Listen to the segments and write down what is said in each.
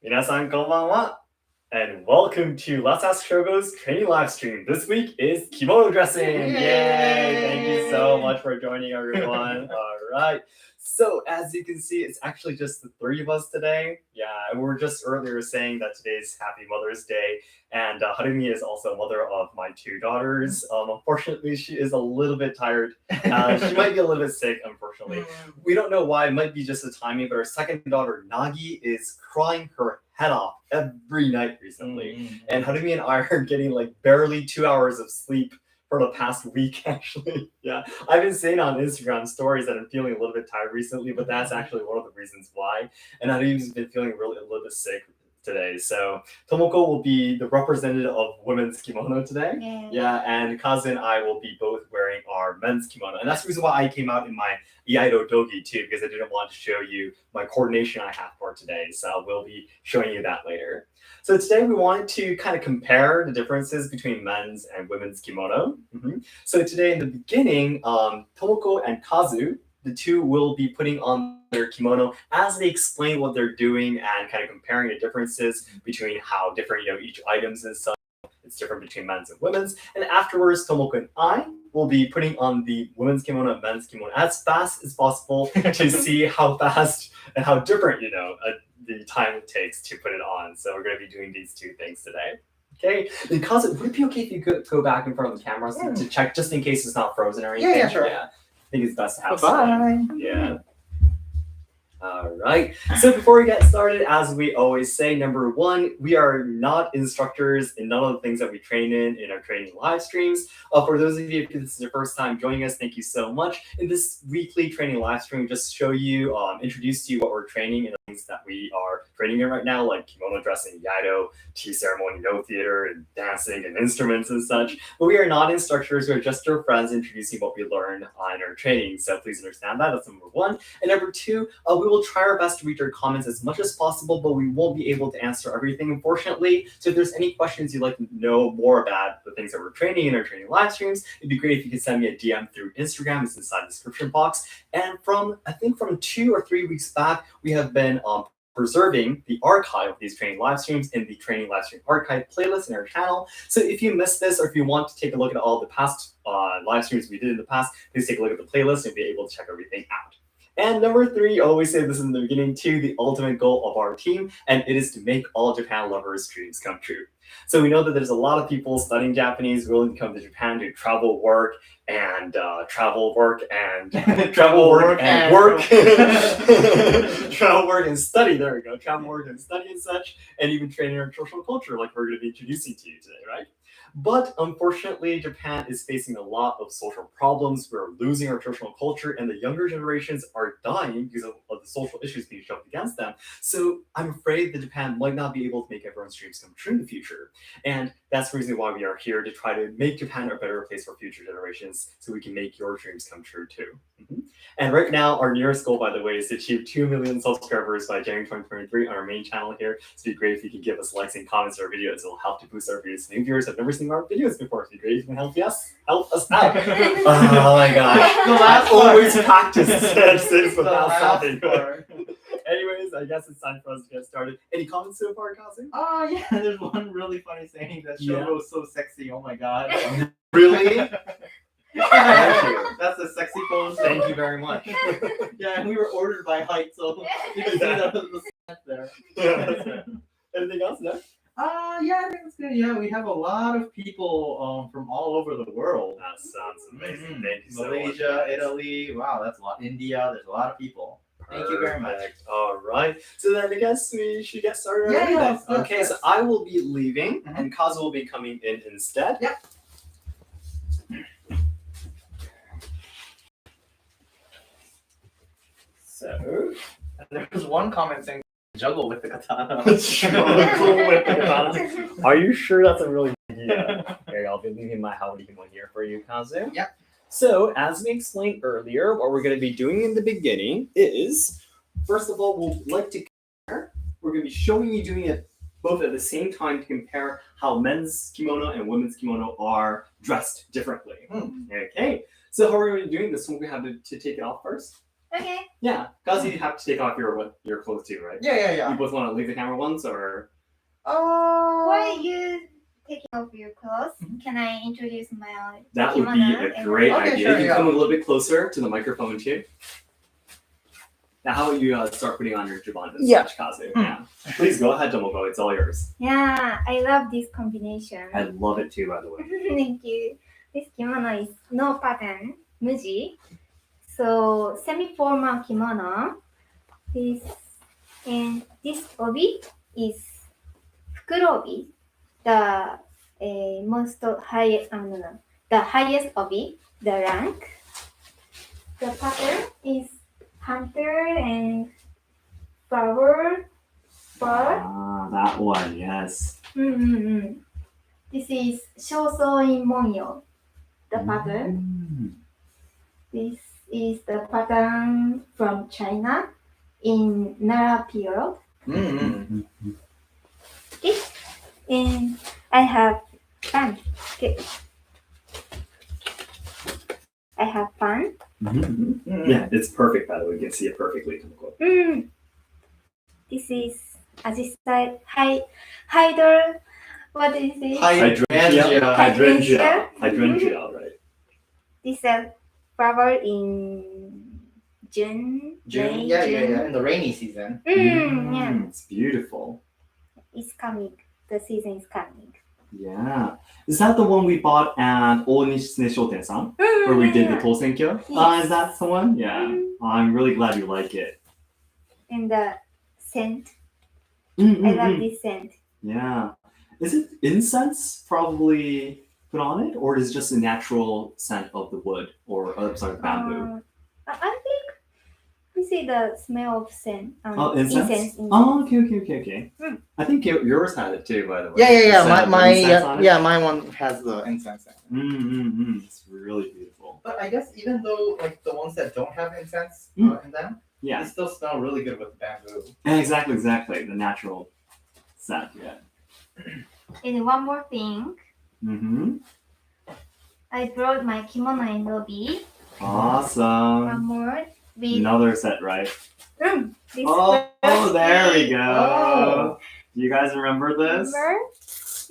Minasan konbanwa, and welcome to Let's Ask Shogo's training live stream. This week is kimono dressing. Yay! Thank you so much for joining, everyone. All right. So as you can see, it's actually just the three of us today. Yeah, and we were just earlier saying that today's Happy Mother's Day, and Harumi is also mother of my two daughters. Unfortunately, she is a little bit tired. She might be a little bit sick, unfortunately. We don't know why. It might be just the timing, but our second daughter, Nagi, is crying her head off every night recently. And Harumi and I are getting like barely 2 hours of sleep for the past week, actually. Yeah, I've been saying on Instagram stories that I'm feeling a little bit tired recently, but that's actually one of the reasons why. And Harumi's been feeling really a little bit sick today. So Tomoko will be the representative of women's kimono today. Yeah, and Kazu and I will be both wearing our men's kimono. And that's the reason why I came out in my Iaido dogi too, because I didn't want to show you my coordination I have for today. So we'll be showing you that later. So today we wanted to kind of compare the differences between men's and women's kimono. So today in the beginning, Tomoko and Kazu, the two will be putting on their kimono as they explain what they're doing and kind of comparing the differences between how different each items and stuff. It's different between men's and women's. And afterwards, Tomoko and I will be putting on the women's kimono and men's kimono as fast as possible to see how fast and how different the time it takes to put it on. So we're going to be doing these two things today. Okay, because would it be okay if you could go back in front of the camera to check just in case it's not frozen or anything? Yeah, sure. Yeah, I think it's best to have Bye. Yeah. All right. So before we get started, as we always say, number one, we are not instructors in none of the things that we train in our training live streams. For those of you, if this is your first time joining us, thank you so much. In this weekly training live stream, just show you, introduce to you what we're training and the things that we are training in right now, like kimono dressing, iaido, tea ceremony, no theater, and dancing and instruments and such. But we are not instructors. We're just your friends introducing what we learn in our training. So please understand that. That's number one. And number two, we will try our best to read your comments as much as possible, but we won't be able to answer everything, unfortunately. So if there's any questions you'd like to know more about the things that we're training in our training live streams, it'd be great if you could send me a DM through Instagram. It's inside the description box. And I think from 2 or 3 weeks back, we have been preserving the archive of these training live streams in the training live stream archive playlist in our channel. So if you missed this, or if you want to take a look at all the past live streams we did in the past, please take a look at the playlist and be able to check everything out. And number three, I always say this in the beginning too, the ultimate goal of our team, and it is to make all Japan lovers' dreams come true. So we know that there's a lot of people studying Japanese willing to come to Japan to travel, work, and travel, work, and travel, work, and work, travel, work, and study. There we go. Travel, work, and study and such, and even train in our social culture, like we're going to be introducing to you today, right? But unfortunately, Japan is facing a lot of social problems. We're losing our traditional culture, and the younger generations are dying because of the social issues being shoved against them. So I'm afraid that Japan might not be able to make everyone's dreams come true in the future. And that's the reason why we are here, to try to make Japan a better place for future generations so we can make your dreams come true too. And right now, our nearest goal, by the way, is to achieve 2 million subscribers by January 2023 on our main channel here. So it'd be great if you could give us likes and comments on our videos. It'll help to boost our videos. New viewers have never seen our videos before. It'd be great if you can help us out. Oh my gosh. The last always practice this without last stopping. part. Anyways, I guess it's time for us to get started. Any comments so far, Kazu? Oh yeah, there's one really funny saying that Shogo is so sexy. Oh my god. Really? Thank you. That's a sexy pose. Thank you very much. Yeah, and we were ordered by height, so you can see the step there. Yeah, that's right. Anything else, no? Yeah, I think it's good. Yeah, we have a lot of people from all over the world. That sounds amazing. Thank you so much. Malaysia, Italy. Wow, that's a lot. India. There's a lot of people. Thank you very much. All right. So then I guess we should get started. Yeah. Okay, so I will be leaving and Kazu will be coming in instead. Yep. So there was one comment saying juggle with the katana. Are you sure that's a really good idea? Okay, I'll be leaving my howdy one here for you, Kazu. Yep. So, as we explained earlier, what we're going to be doing in the beginning is, first of all, we'll like to compare. We're going to be showing you doing it both at the same time to compare how men's kimono and women's kimono are dressed differently. Okay, so how are we going to be doing this? We'll have to take it off first. Okay. Yeah, Kazu, you have to take off your clothes too, right? Yeah. You both want to leave the camera once, or While you taking off your clothes, can I introduce my that would be kimono a and- great Okay, idea. sure, you yeah. come a little bit closer to the microphone too. Now, how about you start putting on your jubanda Yeah. Kazu? Yeah. Please go ahead, Tomoko. It's all yours. Yeah, I love this combination. I love it too, by the way. Thank you. This kimono is no pattern, muji. So semi-formal kimono. This obi is fukurobi, the the highest obi, the rank. The pattern is hunter and flower bird. Ah, that one, yes. This is shoso monyo, the pattern. This is the pattern from China in Nara period. Okay. And I have fun. Okay. I have fun. Yeah, it's perfect, by the way. You can see it perfectly, Tomoko. This is ajistai what is this? Hydrangea, right? This is a flower in June. May, In the rainy season. Yeah. It's beautiful. It's coming. The season is coming. Yeah. Is that the one we bought at Onishine Shoten-san? Where we did the Tosenkyo? Yes. Is that the one? Yeah. I'm really glad you like it. And the scent. I love this scent. Yeah. Is it incense probably put on it? Or is it just a natural scent of the wood? Or, bamboo? I think we see the smell of scent. Incense? Incense. Oh, okay. I think yours had it too, by the way. Yeah. The scent of the incense on it. My one has the incense. It's really beautiful. But I guess even though like the ones that don't have incense in them, Yeah. they still smell really good with bamboo. Exactly. The natural scent, yeah. And one more thing. I brought my kimono and obi. Awesome. One more. Another set, right? This There we go. Oh. Do you guys remember this? Remember?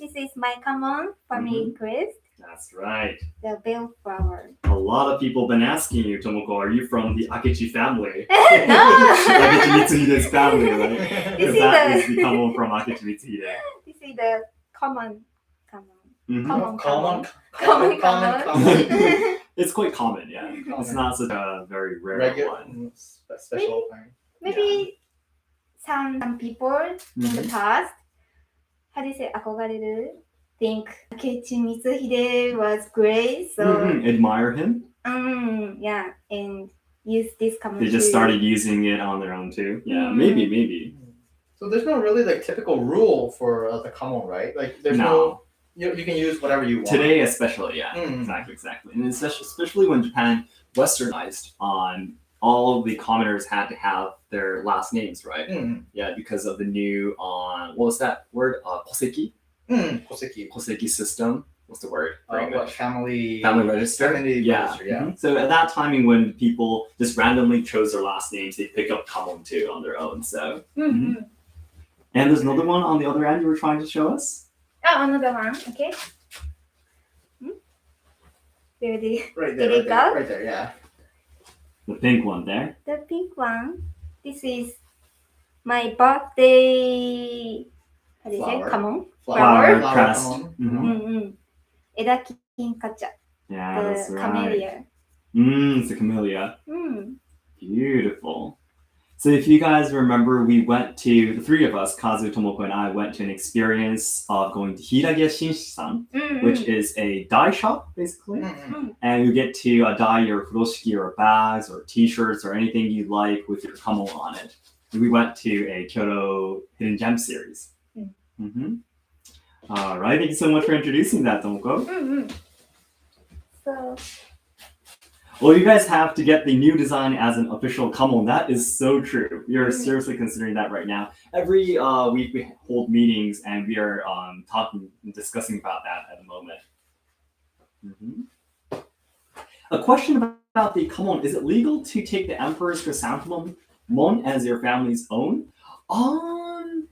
This is my common family crest, That's right. the bellflower. A lot of people have been asking you, Tomoko, are you from the Akechi family? No! Akechi Mitsuhide's family, right? This Because is that the- is the common from Akechi Mitsuhide. This is the common. Common. It's quite common, yeah. It's not such a very rare one. Special thing. Maybe some people in the past, how do you say, 憧れる? Think Akechi Mitsuhide was great, so Admire him? yeah, and use this common. They just started using it on their own too. Yeah, maybe. So there's no really like typical rule for the common, right? Like there's no you can use whatever you want. Today especially, yeah. Exactly. And especially when Japan westernized, all of the commoners had to have their last names, right? Yeah, because of the new what was that word? Koseki? Koseki system. What's the word? Family register? Register, yeah. So at that timing when people just randomly chose their last names, they pick up common too on their own. So And there's another one on the other end you were trying to show us? Oh, another one, okay. Right there, yeah. The pink one there. The pink one. This is my birthday. How do you say? Flower. Common. Flower Flower. crest. Edakinkacha. Yeah, that's The right. camellia. It's a camellia. Beautiful. So if you guys remember, the three of us, Kazu, Tomoko, and I, went to an experience of going to Hiragia Shinshi-san, which is a dye shop, basically. And you get to dye your furoshiki or bags or t-shirts or anything you like with your kamo on it. And we went to a Kyoto Hidden Gem series. All right, thank you so much for introducing that, Tomoko. So, Well, you guys have to get the new design as an official kamo. That is so true. We are seriously considering that right now. Every week we hold meetings and we are talking and discussing about that at the moment. A question about about the kimono? Is it legal to take the emperor's chrysanthemum mon as your family's own? I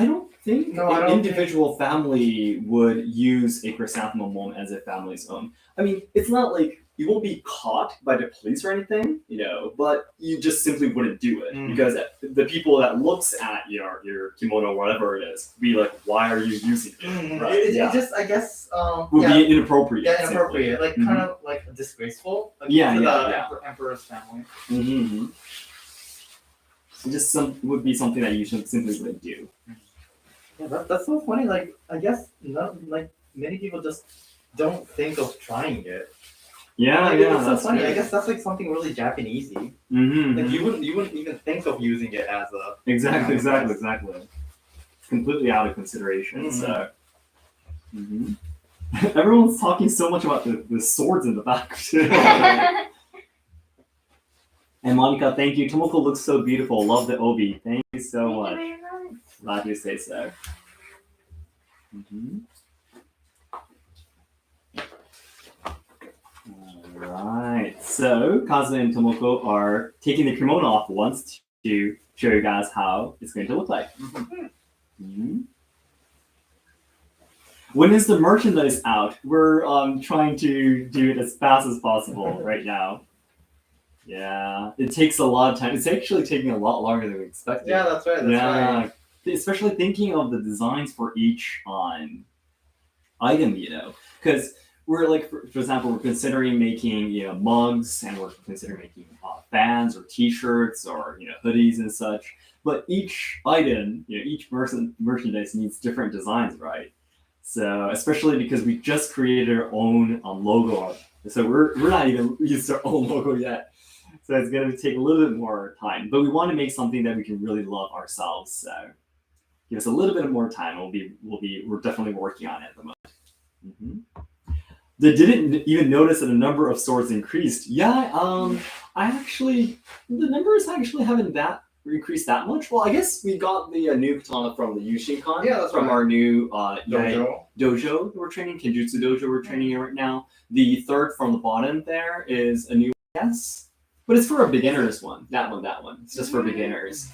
don't think an individual family would use a chrysanthemum mon as a family's own. I mean, it's not like you won't be caught by the police or anything, but you just simply wouldn't do it because the people that looks at your kimono or whatever it is be like, why are you using it? Right? It just, I guess, would be inappropriate. Yeah, inappropriate. Like kind of like disgraceful. Like, Yeah, to yeah, the emperor's family. Mm-hmm. So just would be something that you simply wouldn't do. Yeah, that's so funny. Like, I guess many people just don't think of trying it. Yeah, like, yeah, it's so that's funny. Great. I guess that's like something really Japanesey. Mm-hmm. Like you wouldn't even think of using it as a exactly. It's completely out of consideration. So everyone's talking so much about the swords in the back. And Monica, thank you. Tomoko looks so beautiful. Love the obi. Thank you so much. Thank you very much. Glad you say so. Alright, so Kazu and Tomoko are taking the kimono off once to show you guys how it's going to look like. When is the merchandise out? We're trying to do it as fast as possible right now. Yeah, it takes a lot of time. It's actually taking a lot longer than we expected. Yeah, that's right. Right. Especially thinking of the designs for each item, because we're like, for example, we're considering making mugs, and we're considering making fans or T-shirts or hoodies and such. But each item, each merchandise needs different designs, right? So especially because we just created our own logo, so we're not even used our own logo yet. So it's going to take a little bit more time, but we want to make something that we can really love ourselves. So give us a little bit more time. We're definitely working on it at the moment. They didn't even notice that the number of swords increased. Yeah, the numbers actually haven't increased that much. Well, I guess we got the new katana from the Yushinkan. Yeah, that's from right. our new dojo. We're training, Kenjutsu dojo we're training in right now. The third from the bottom there is a new but it's for a beginner's one. That one. It's just for beginners.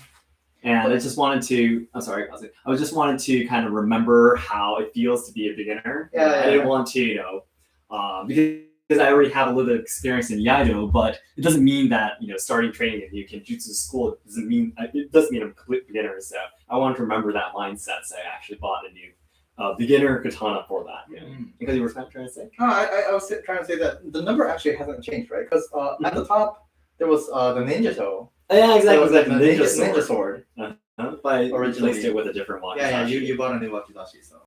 And I just wanted to, I'm sorry, Kazu. I just wanted to kind of remember how it feels to be a beginner. I didn't want to, because I already have a little bit of experience in Iaido, but it doesn't mean that, starting training in new Kenjutsu school it doesn't mean I'm a complete beginner. So I wanted to remember that mindset. So I actually bought a new beginner katana for that. Because you were trying to say? No, I was trying to say that the number actually hasn't changed, right? Because at the top, there was the ninja toe. Yeah, exactly. So The ninja sword. But I replaced it with a different wakizashi. Yeah, you bought a new wakizashi, so.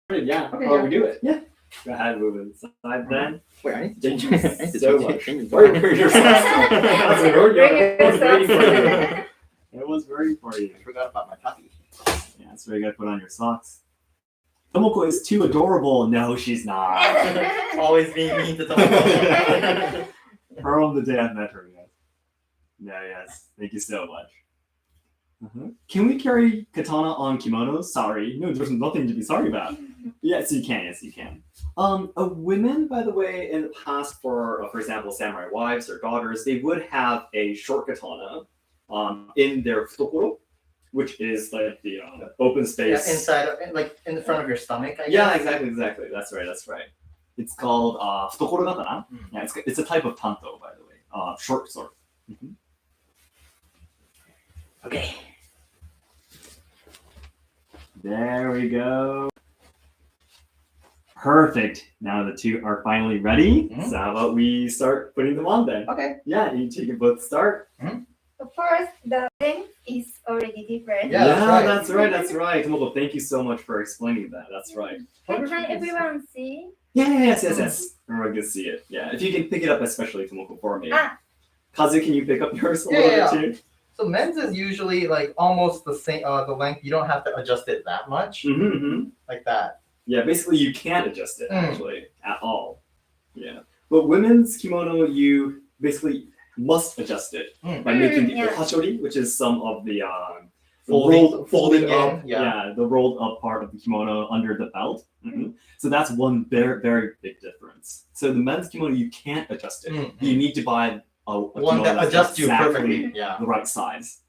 Yeah, okay, we do it. Yeah. Go ahead, move inside then. Wait, I need to Thank change you so much. Where your socks? I was waiting for you. It was waiting for you. I forgot about my coffee. Yeah, so you gotta put on your socks. Tomoko is too adorable. No, she's not. Always being mean to Tomoko. From the day I met her, yes. Yeah, yes. Thank you so much. Can we carry katana on kimonos? Sorry. No, there's nothing to be sorry about. Yes, you can. Yes, you can. Women, by the way, in the past, for example, samurai wives or daughters, they would have a short katana in their futokoro, which is like the open space. Yeah, inside, like in front of your stomach, I guess. Yeah, exactly. That's right. It's called futokoro katana. Yeah, it's a type of tanto, by the way. Short sword. Okay. There we go. Perfect. Now the two are finally ready. So how about we start putting them on then? Okay. Yeah, you two can both start. So first, the length is already different. Yeah, that's right. Tomoko, thank you so much for explaining that. That's right. Can everyone see? Yes. Everyone can see it. Yeah, if you can pick it up, especially Tomoko for me. Kazu, can you pick up yours a little bit too? So men's is usually like almost the same, the length. You don't have to adjust it that much, like that. Yeah, basically you can't adjust it actually at all. Yeah, but women's kimono, you basically must adjust it by making the hachori, which is some of the folding up, in, yeah. the rolled up part of the kimono under the belt. So that's one very, very big difference. So the men's kimono, you can't adjust it. You need to buy a one kimono that that's adjusts you exactly perfectly. Yeah. the right size.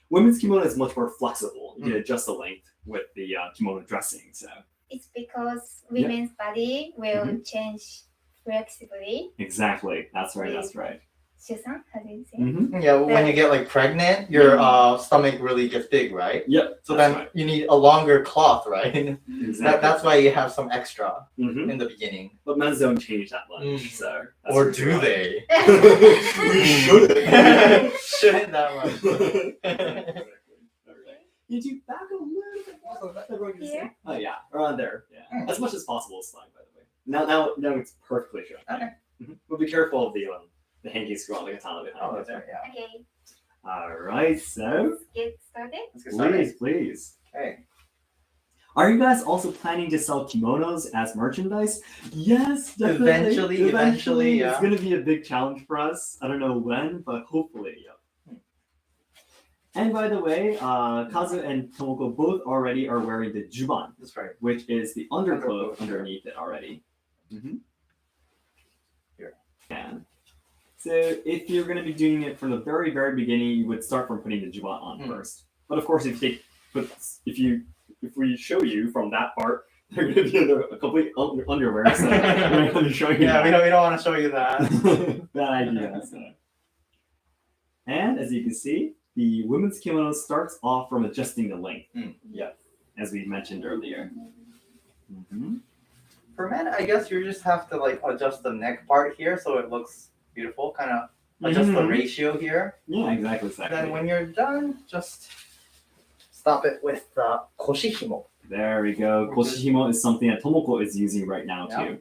Women's kimono is much more flexible. You can adjust the length with the kimono dressing. So It's because women's body will change flexibly. exactly, that's right. Shusan, how do you say? Yeah, when you get like pregnant, your stomach really gets big, right? Yep. So then you need a longer cloth, right? Exactly. That's why you have some extra in the beginning. But men's don't change that much. So Or do they? We shouldn't. Shouldn't that much. You do back a little bit more. Here? Oh yeah, around there. Yeah, as much as possible is fine. By the way, now it's perfectly sure. Okay. But be careful of the hanky screw on the katana behind. Oh, that's right. Yeah. Okay, All right, so let's get started. Let's get started. please. Okay. Are you guys also planning to sell kimonos as merchandise? Yes, definitely. Eventually, yeah. It's going to be a big challenge for us. I don't know when, but hopefully, yeah. And by the way, Kazu and Tomoko both already are wearing the juban, That's right. which is the undercloth Undercloth, underneath it already. Here. And so if you're going to be doing it from the very, very beginning, you would start from putting the juban on first. But of course, if we show you from that part, they're going to be in a complete underwear. So we're not going to show you that. We don't want to show you that. Bad idea. So. And as you can see, the women's kimono starts off from adjusting the length. Yeah. As we mentioned earlier. For men, I guess you just have to like adjust the neck part here so it looks beautiful. Kind of adjust the ratio here. Yeah, exactly. Then when you're done, just stop it with the koshihimo. There we go. Koshihimo is something that Tomoko is using right now too.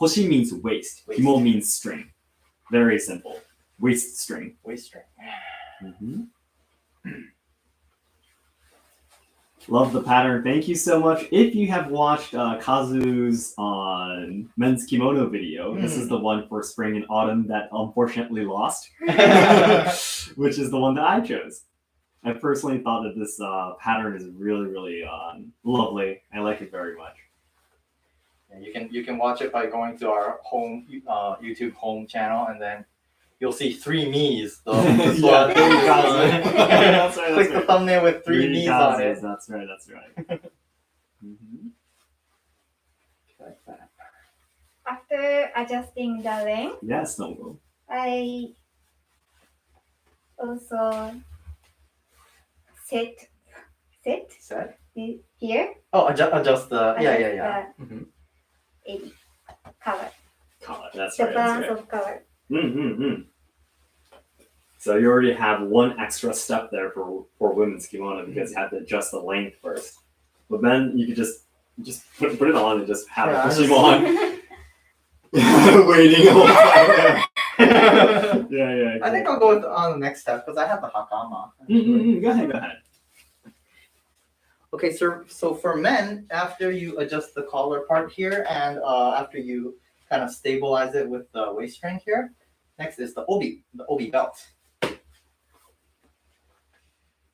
Koshi means waist. Himo means string. Very simple. Waist string. Waist string. Love the pattern. Thank you so much. If you have watched Kazu's men's kimono video, this is the one for spring and autumn that unfortunately lost, which is the one that I chose. I personally thought that this pattern is really, really lovely. I like it very much. Yeah, you can watch it by going to our home YouTube home channel, and then you'll see 3 knees. That's right. Click the thumbnail with 3 knees on it. That's right. Like that. After adjusting the length, Yes, Tomoko. I also set here. Oh, adjust the yeah. A color. That's The right. balance of color. So you already have one extra step there for women's kimono because you have to adjust the length first. But then you could just put it on and just have it on. Waiting a while. Yeah. I think I'll go on the next step because I have the hakama. Go ahead. Okay, so for men, after you adjust the collar part here and after you kind of stabilize it with the waist string here, next is the obi belt.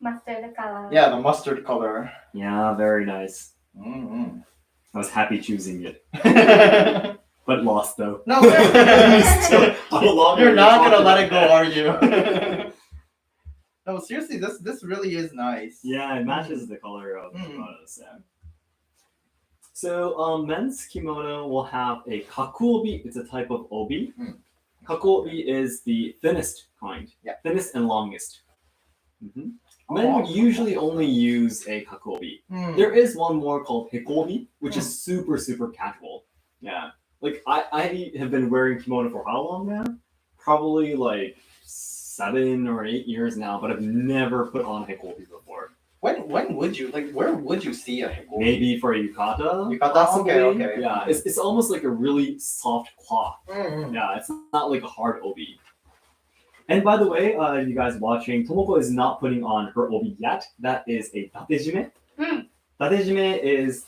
Mustard color. Yeah, the mustard color. Yeah, very nice. I was happy choosing it, but lost though. No, You're you're not gonna let it go, are you? No, seriously, this really is nice. Yeah, it matches the color of the kimono. So men's kimono will have a kakuobi. It's a type of obi. Kakuobi is the thinnest kind. Yeah. Thinnest and longest. Men would usually only use a kakuobi. There is one more called hikobi, which is super, super casual. Yeah. Like I have been wearing kimono for how long now? Probably like 7 or 8 years now, but I've never put on hikobi before. When would you where would you see a hikobi? Maybe for a yukata. Yukata? Okay. Yeah, it's almost like a really soft cloth. Yeah, it's not like a hard obi. And by the way, you guys watching, Tomoko is not putting on her obi yet. That is a tatejime. Tatejime is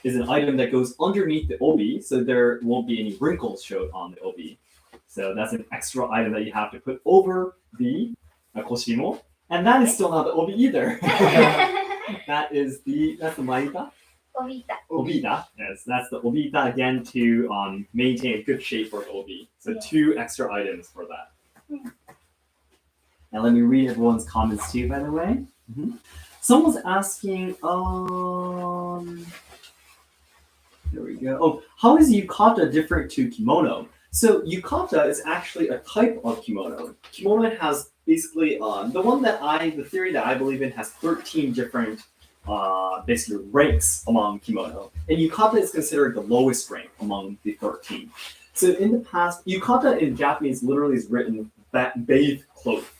an item that goes underneath the obi, so there won't be any wrinkles showed on the obi. So that's an extra item that you have to put over the koshimo. And that is still not the obi either. That's the maita. Obita. Obita. Yes, that's the obita again to maintain a good shape for obi. So Yeah. 2 extra items for that. Mm. Now let me read everyone's comments too, by the way. Someone's asking, there we go. Oh, how is yukata different to kimono? So yukata is actually a type of kimono. Kimono has basically the theory that I believe in has 13 different basically ranks among kimono, and yukata is considered the lowest rank among the 13. So in the past, yukata in Japanese literally is written bathe cloth,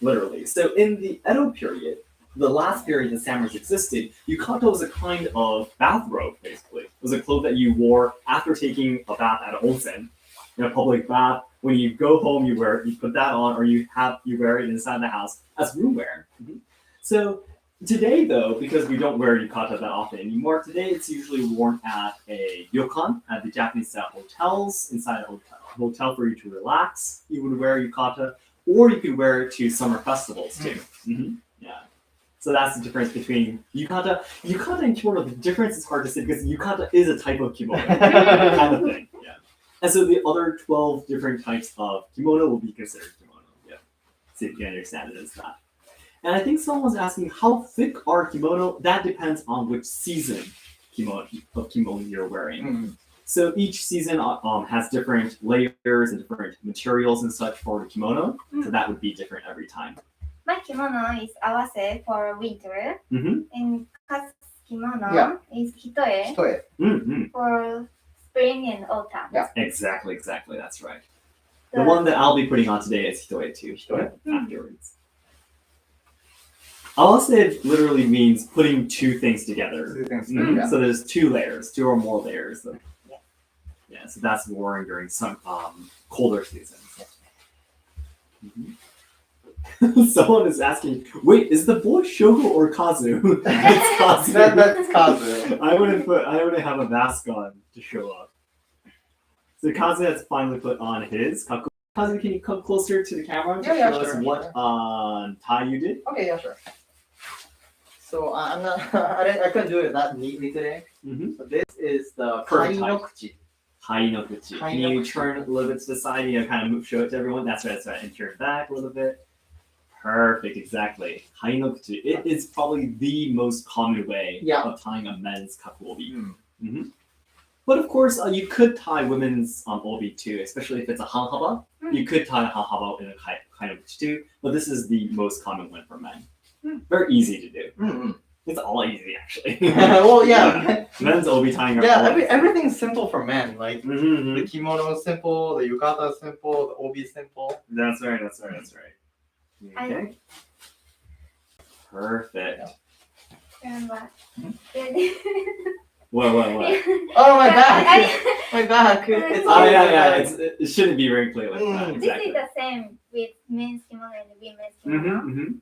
literally. So in the Edo period, the last period that samurais existed, yukata was a kind of bathrobe, basically. It was a cloth that you wore after taking a bath at an onsen, in a public bath. When you go home, you put that on, or you wear it inside the house as room wear. So today, though, because we don't wear yukata that often anymore, today it's usually worn at a ryokan, at the Japanese-style hotels, inside a hotel for you to relax. You would wear yukata, or you could wear it to summer festivals too. Yeah. So that's the difference between yukata. Yukata and kimono, the difference is hard to say because yukata is a type of kimono kind of thing. Yeah. And so the other 12 different types of kimono will be considered kimono. Yeah. So you can understand it as that. And I think someone's asking how thick are kimono? That depends on which season kimono you're wearing. So each season has different layers and different materials and such for the kimono. So that would be different every time. My kimono is awase for winter, and Kazu's kimono is hitoe for spring and autumn. Yeah. Exactly. That's right. The one that I'll be putting on today is hitoe too. Afterwards. Awase literally means putting 2 things together. So there's 2 layers, 2 or more layers. Yeah, so that's worn during some colder seasons. Someone is asking, wait, is the boy Shogo or Kazu? It's Kazu. That's Kazu. I wouldn't have a mask on to show up. So Kazu has finally put on his. Kazu, can you come closer to the camera to show us what tie you did? Okay, yeah, sure. So I'm not. I couldn't do it that neatly today. So this is the kainokuchi. Kainokuchi. Can you turn a little bit to the side and kind of show it to everyone? That's right. And turn back a little bit. Perfect, exactly. Kainokuchi. It is probably the most common way of tying a men's kakuobi. But of course, you could tie women's obi too, especially if it's a hanhaba. You could tie a hanhaba in a kainokuchi too, but this is the most common one for men. Very easy to do. It's all easy, actually. Well, yeah. Men's obi tying are everything's simple for men. Like the kimono is simple, the yukata is simple, the obi is simple. That's right. Okay. Perfect. What? Oh, my back! My back! It shouldn't be very clear like that. This Exactly. is the same with men's kimono and women's kimono.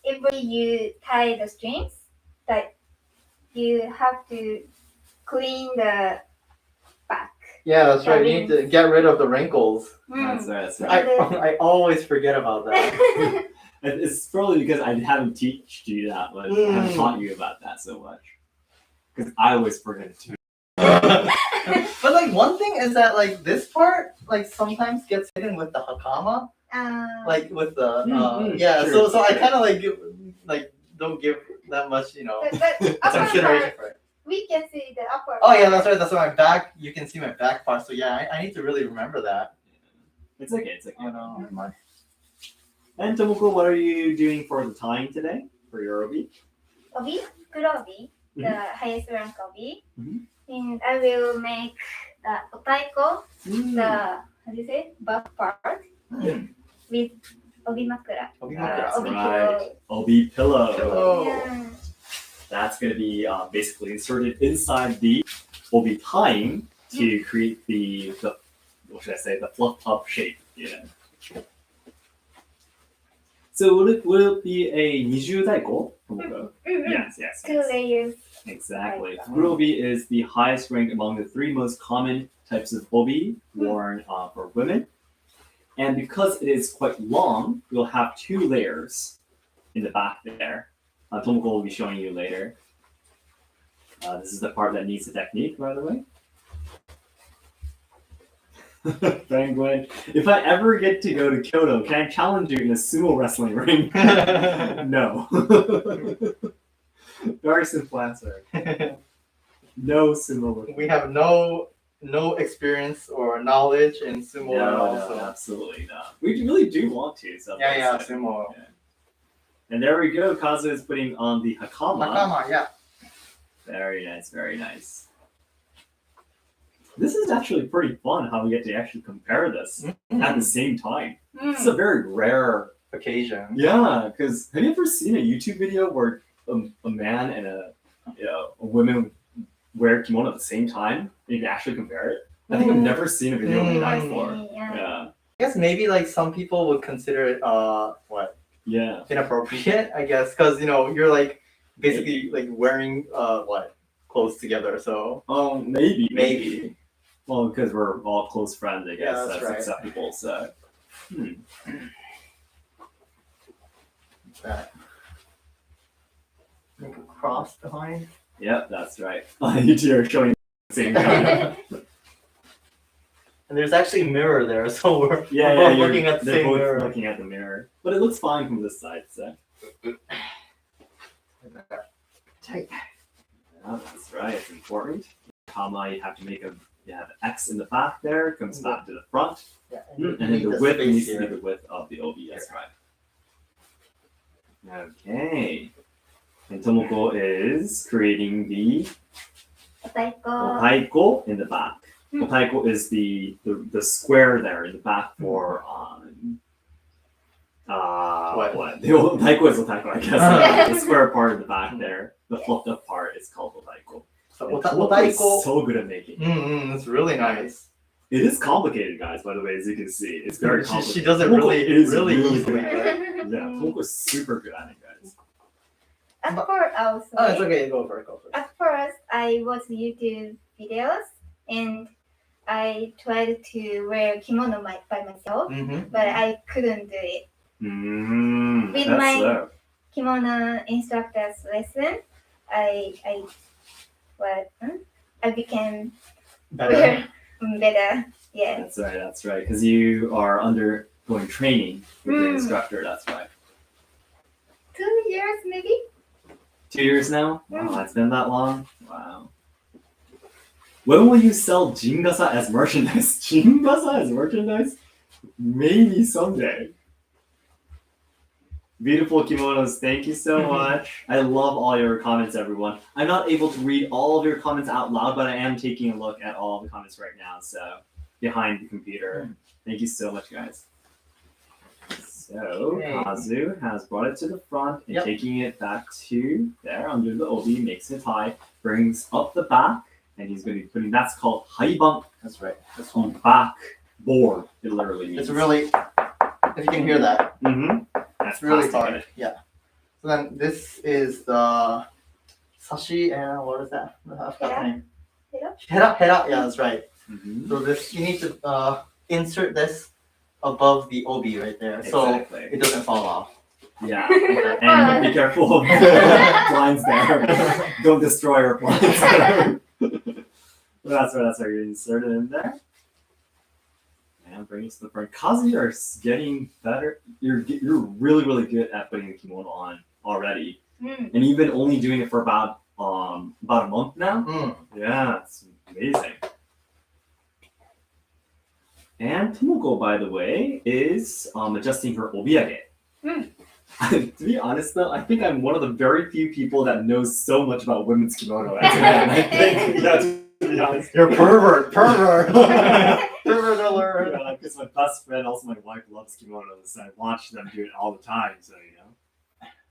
Every you tie the strings, that you have to clean the back. Yeah, that's right. You need to get rid of the wrinkles. That's right. I always forget about that. It's probably because I haven't taught you that much. I haven't taught you about that so much. Because I always forget too. But like one thing is that like this part like sometimes gets hidden with the hakama, like with the True. So I kind of don't give that much consideration for it. We can see the upper. Oh yeah, that's right. That's my back. You can see my back part. So yeah, I need to really remember that. It's okay. Oh no, never mind. And Tomoko, what are you doing for the tying today for your obi? Obi, kurobi, the highest rank obi, and I will make the otaiko, the how do you say back part with obi makura. That's Obi right. pillow. Obi pillow. Oh. Yeah. That's going to be basically inserted inside the obi tying to create the what should I say, the fluff up shape. Yeah. So will it be a niju daiko? Yes. 2 layers. Exactly. Kurobi is the highest rank among the 3 most common types of obi worn for women. And because it is quite long, you'll have 2 layers in the back there. Tomoko will be showing you later. This is the part that needs the technique, by the way. Penguin. If I ever get to go to Kyoto, can I challenge you in a sumo wrestling ring? No. Very simple answer. No sumo. We have no experience or knowledge in sumo at all. No, So. absolutely not. We really do want to. So Yeah, sumo. Yeah. And there we go. Kazu is putting on the hakama. Hakama, yeah. Very nice, very nice. This is actually pretty fun how we get to actually compare this at the same time. This is a very rare occasion. Yeah, because have you ever seen a YouTube video where a man and a woman wear kimono at the same time and you can actually compare it? I think I've never seen a video like that before. Yeah. I guess maybe like some people would consider it Yeah. inappropriate, I guess, because you're like basically like wearing clothes together. So maybe. Well, because we're all close friends, I guess Yeah, that's right. acceptable. So. That. Make a cross behind. Yep, that's right. You two are showing the same time. And there's actually a mirror there, so we're both you're- looking at the they're same both mirror. looking at the mirror, but it looks fine from this side. So. Tight. Yeah, that's right. It's important. Comma, you have to make you have X in the back there, comes back to the front, Yeah, and you then need the the width space needs to be here. the width of the obi. That's right. Okay. And Tomoko is creating the otaiko in the back. Otaiko is the square there in the back for what? The otaiko is otaiko, I guess. The square part in the back there, the fluffed up part is called otaiko. So And Tomoko is so good at making. it's really nice. It is complicated, guys. By the way, as you can see, it's very complicated. She does it Tomoko really is really really easily. good. Right? Yeah, Tomoko is super good at it, guys. At first, also. Oh, it's okay. Go for it. At first, I watched YouTube videos and I tried to wear kimono by myself, but I couldn't do it. With That's my so. Kimono instructor's lesson, I became Better. better. Yeah. That's right. Because you are undergoing training with your instructor. That's right. 2 years maybe. 2 years now? Wow, it's been that long? Wow. When will you sell Jingasa as merchandise? Jingasa as merchandise? Maybe someday. Beautiful kimonos, thank you so much. I love all your comments, everyone. I'm not able to read all of your comments out loud, but I am taking a look at all of the comments right now, so behind the computer. Thank you so much, guys. So, Okay. Kazu has brought it to the front and Yep. taking it back to there under the obi, makes it high, brings up the back, and he's going to be putting, that's called haibunk, That's right. This on one. back board, it literally means. It's really, if you can hear that, That's it's really plastic in hard. it. Yeah. So then this is the sashi and what is that? I forgot the name. Hera. Yeah, that's right. Mhm. So this you need to insert this above the obi right there, so Exactly. it doesn't fall off. Yeah, and be careful of blinds there. Don't destroy our blinds. That's where you insert it in there. And bring it to the front. Kazu, you're getting better. You're really, really good at putting the kimono on already. And you've been only doing it for about a month now. Yeah, it's amazing. And Tomoko, by the way, is adjusting her obiage. To be honest, though, I think I'm one of the very few people that knows so much about women's kimono. As a man. I think, yeah, to be honest, You're pervert alert. Yeah, because my best friend, also my wife, loves kimonos, and I watch them do it all the time. So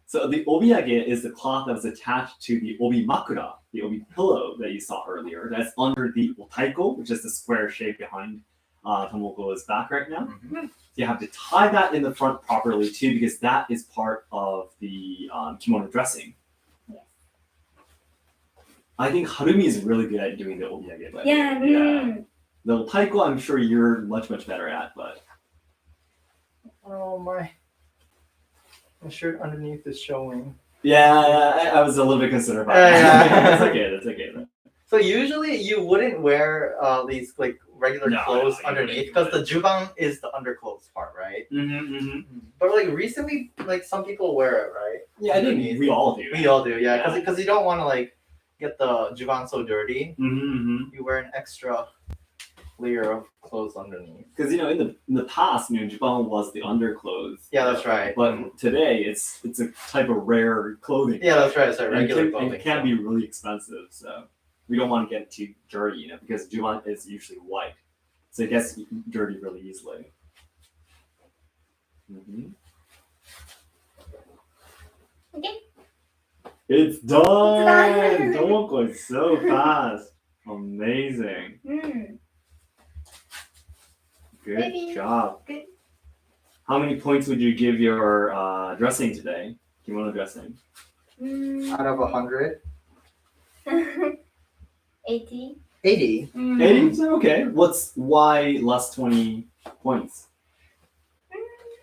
So the obiage is the cloth that was attached to the obi makura, the obi pillow that you saw earlier. That's under the otaiko, which is the square shape behind Tomoko's back right now. So you have to tie that in the front properly too, because that is part of the kimono dressing. Yes. I think Harumi is really good at doing the obiage. By the way. Yeah. The otaiko, I'm sure you're much better at, but Oh my. The shirt underneath is showing. Yeah, I was a little bit concerned about Yeah. that. That's okay. So usually you wouldn't wear these like regular No, clothes no, you underneath wouldn't. because the juban is the underclothes part, right? Mm-hmm. But like recently, like some people wear it, right? Yeah, I think we all do. We all do, yeah. Yeah. Because you don't want to like get the juban so dirty. Mm-hmm. You wear an extra layer of clothes underneath. Because in the past, juban was the underclothes. Yeah, that's right. But today, it's a type of rare clothing. Yeah, that's right. It's like And regular clothing. it can be really expensive, so we don't want to get too dirty, because juban is usually white, so it gets dirty really easily. Mm-hmm. Okay. It's done. done. Tomoko is so fast. Amazing. Good Maybe. job. Good. How many points would you give your dressing today? Kimono dressing. Out of 100, 80. 80. 80? So okay. Why less 20 points?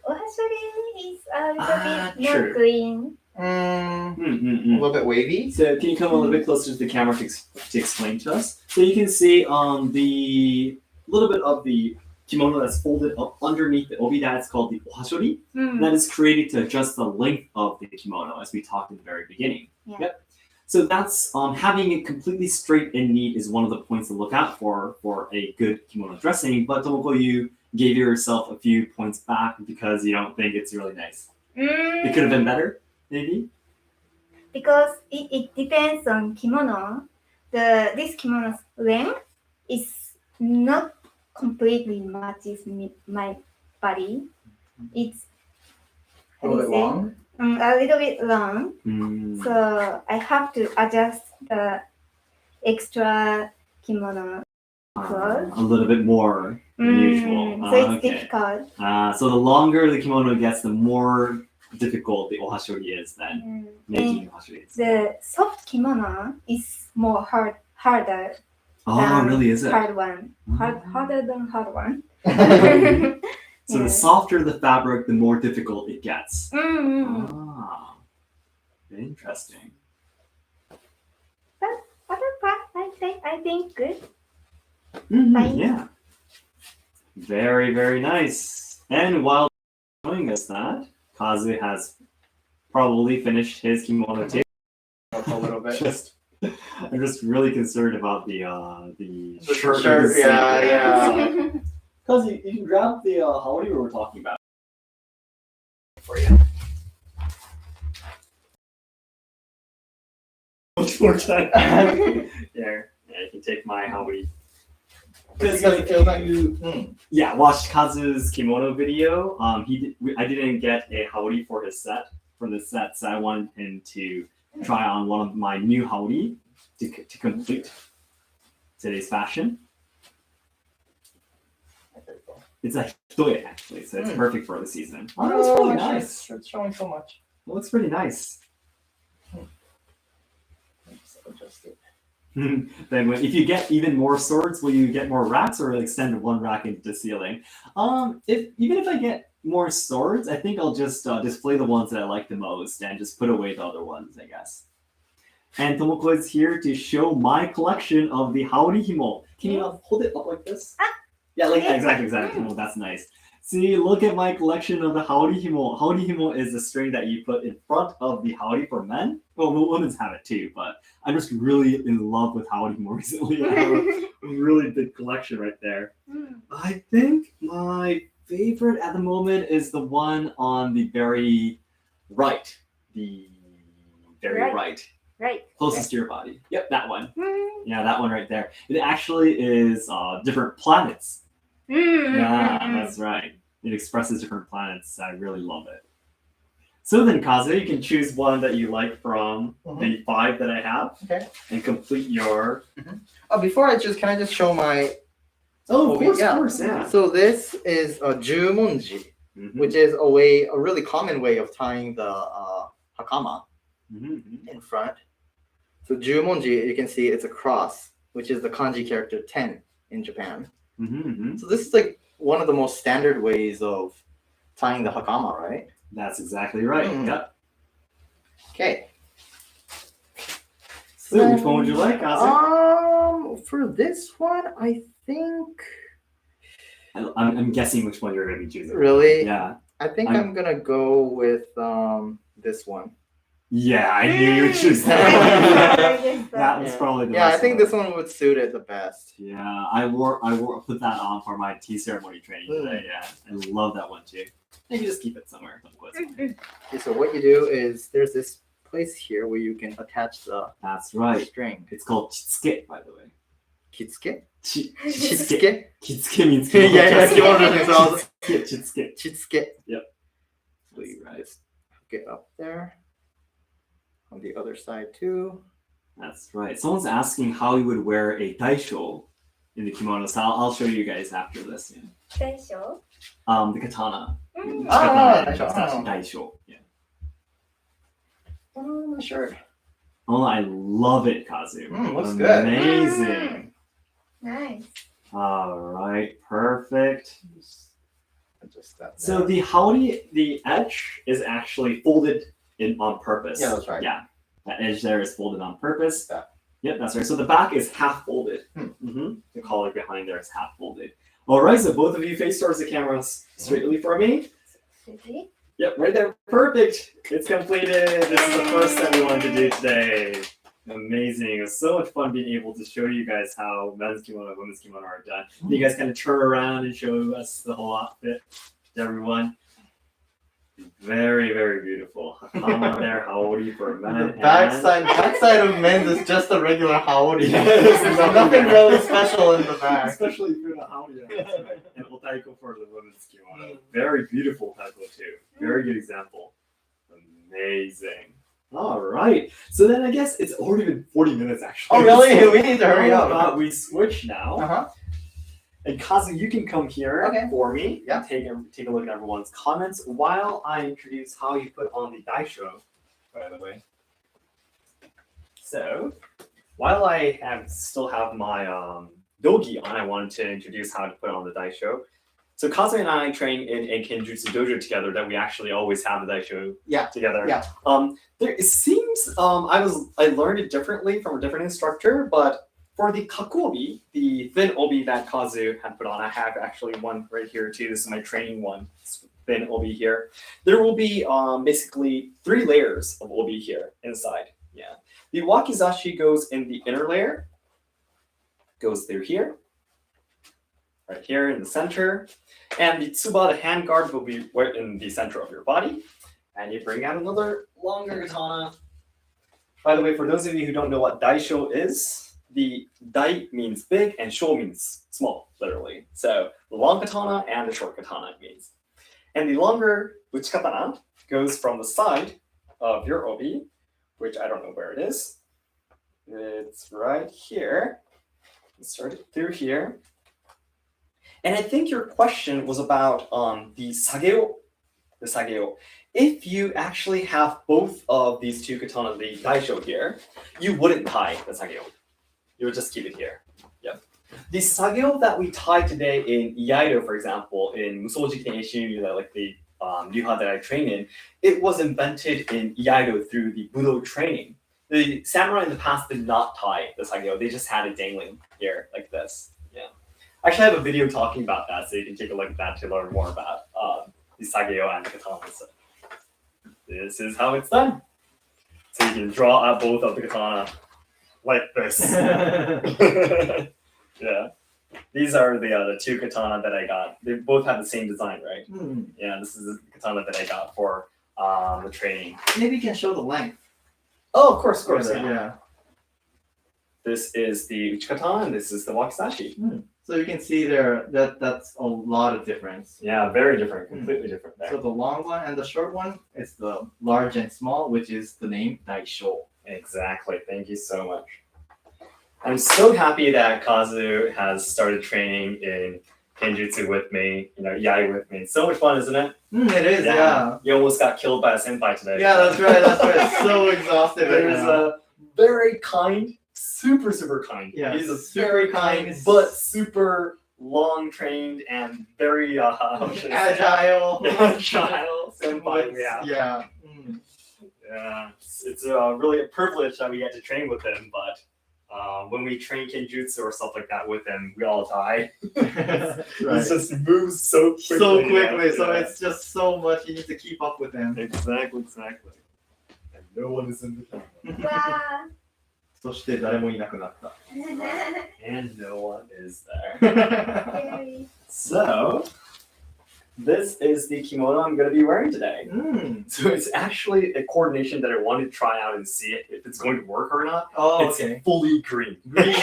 Ohashori is a little bit true. more clean. A little bit wavy. So can you come a little bit closer to the camera to explain to us? So you can see the little bit of the kimono that's folded up underneath the obi, that's called the ohashori. That is created to adjust the length of the kimono, as we talked in the very beginning. Yeah. Yep. So that's having it completely straight and neat is one of the points to look out for a good kimono dressing. But Tomoko, you gave yourself a few points back because you don't think it's really nice. It could have been better, maybe. Because it depends on kimono. This kimono's length is not completely matches my body. It's A little bit long. a little bit long. So I have to adjust the extra kimono clothes. A little bit more than usual. So it's difficult. So the longer the kimono gets, the more difficult the ohashori is then. Making ohashori. The soft kimono is more harder. Oh, really? Is it? Hard one. Harder than hard one. So the softer the fabric, the more difficult it gets. Ah, interesting. But other part, I think good. Fine. Yeah. Very, very nice. And while showing us that, Kazu has probably finished his kimono too. A little bit. I'm just really concerned about the shirt. Shirt, yeah. Kazu, you can grab the holiday we were talking about. For you. Much more time. There. Yeah, you can take my Hawaii. Because it feels like you. Yeah, watched Kazu's kimono video. I didn't get a haori for the set, so I wanted him to try on one of my new haori to complete today's fashion. It's a hitoe actually, so it's perfect for the season. Oh, that looks really nice. It's showing so much. It looks pretty nice. Adjust it. Then if you get even more swords, will you get more racks or extend one rack into the ceiling? Even if I get more swords, I think I'll just display the ones that I like the most and just put away the other ones, I guess. And Tomoko is here to show my collection of the haori himo. Can you hold it up like this? Yeah, like exactly. Oh, that's nice. See, look at my collection of the haori himo. Haori himo is the string that you put in front of the haori for men. Well, women's have it too, but I'm just really in love with haori himo recently. I have a really big collection right there. I think my favorite at the moment is the one on the very right. The very right. Right. Closest to your body. Yep, that one. Yeah, that one right there. It actually is different planets. Yeah, that's right. It expresses different planets. I really love it. So then, Kazu, you can choose one that you like from the 5 that I have, and complete your. Oh, before can I just show my? Oh, of course, yeah. So this is a jumonji, which is a really common way of tying the hakama in front. So jumonji, you can see it's a cross, which is the kanji character 10 in Japan. So this is like one of the most standard ways of tying the hakama, right? That's exactly right. Mm. Yep. Okay. So which one would you like, Kazu? For this one, I think. I'm guessing which one you're going to be choosing. Really? Yeah. I think I'm gonna go with this one. Yeah, I knew you would choose that. Yes, That was probably the Yeah, I best think one. this one would suit it the best. Yeah, I put that on for my tea ceremony training today. Yeah, I love that one too. You can just keep it somewhere. Okay, so what you do is there's this place here where you can attach the That's right. string. It's called chitsuke, by the way. Kitsuke? Chitsuke. Chitsuke means Yeah, kimono. yeah, kimono is all- Chitsuke. Chitsuke. Yep. So you just get up there. On the other side too. That's right. Someone's asking how you would wear a daisho in the kimono. So I'll show you guys after this. Yeah. Daisho? The katana. daisho. Daisho. Yeah. Oh, sure. Oh, I love it, Kazu. Looks good. Amazing. Nice. All right, perfect. Adjust that. So the haori, the edge is actually folded in on purpose. Yeah, that's right. Yeah, that edge there is folded on purpose. That. Yep, that's right. So the back is half folded. Hmm. The collar behind there is half folded. All right, so both of you face towards the camera straightly for me. Ready? Yep, right there. Perfect. It's completed. This is the first that we wanted to do today. Amazing. It was so much fun being able to show you guys how men's kimono and women's kimono are done. You guys kind of turn around and show us the whole outfit to everyone. Very, very beautiful. Hakama there, haori for men. The backside of men's is just a regular haori. Yes, There's nothing really special in the back. Especially for the haori. And otaiko for the women's kimono. Very beautiful taiko too. Very good example. Amazing. All right. So then I guess it's already been 40 minutes actually. Oh really? We need to hurry How up. about we switch now? Uh-huh. And Kazu, you can come here Okay. for me. Yeah. And take a look at everyone's comments while I introduce how you put on the daisho, by the way. So, while I still have my dogi on, I wanted to introduce how to put on the daisho. So Kazu and I train in a Kenjutsu dojo together that we actually always have the daisho together. Yeah. It seems I learned it differently from a different instructor, but for the kakuobi, the thin obi that Kazu had put on, I have actually one right here too. This is my training one, thin obi here. There will be basically 3 layers of obi here inside. Yeah. The wakizashi goes in the inner layer, goes through here, right here in the center. And the tsuba, the hand guard, will be right in the center of your body. And you bring out another longer katana. By the way, for those of you who don't know what daisho is, the dai means big and sho means small, literally. So the long katana and the short katana it means. And the longer uchikatana goes from the side of your obi, which I don't know where it is. It's right here. Let's start it through here. And I think your question was about the sageo. The sageo. If you actually have both of these 2 katana, the daisho here, you wouldn't tie the sageo. You would just keep it here. Yep. The sageo that we tie today in iaido, for example, in Musoji Kenshin, like the ryuha that I train in, it was invented in iaido through the budo training. The samurai in the past did not tie the sageo. They just had it dangling here like this. Yeah. I actually have a video talking about that, so you can take a look at that to learn more about the sageo and the katana. So this is how it's done. So you can draw out both of the katana like this. Yeah. These are the 2 katana that I got. They both have the same design, right? Yeah, this is the katana that I got for the training. Maybe you can show the length. Oh, of course. Yeah. This is the uchikatana, and this is the wakizashi. So you can see there that's a lot of difference. Yeah, very different, completely different there. So the long one and the short one is the large and small, which is the name daisho. Exactly. Thank you so much. I'm so happy that Kazu has started training in Kenjutsu with me, Yai with me. It's so much fun, isn't it? It is, yeah. You almost got killed by a senpai today. Yeah, that's right. So exhausted. There's a very kind, super kind. Yeah, He's a super very kind, but super long trained and very how should I say? Agile. Agile senpai we have. Yeah. Yeah, it's really a privilege that we get to train with him, but when we train kenjutsu or stuff like that with him, we all die. Right. He just moves so quickly. So quickly, so Yeah. it's just so much you need to keep up with him. Exactly. And no one is in the camera. わそして誰もいなくなった。ー And no one is there. So, this is the kimono I'm going to be wearing today. So it's actually a coordination that I want to try out and see if it's going to work or not. Oh, It's okay. fully green. Green.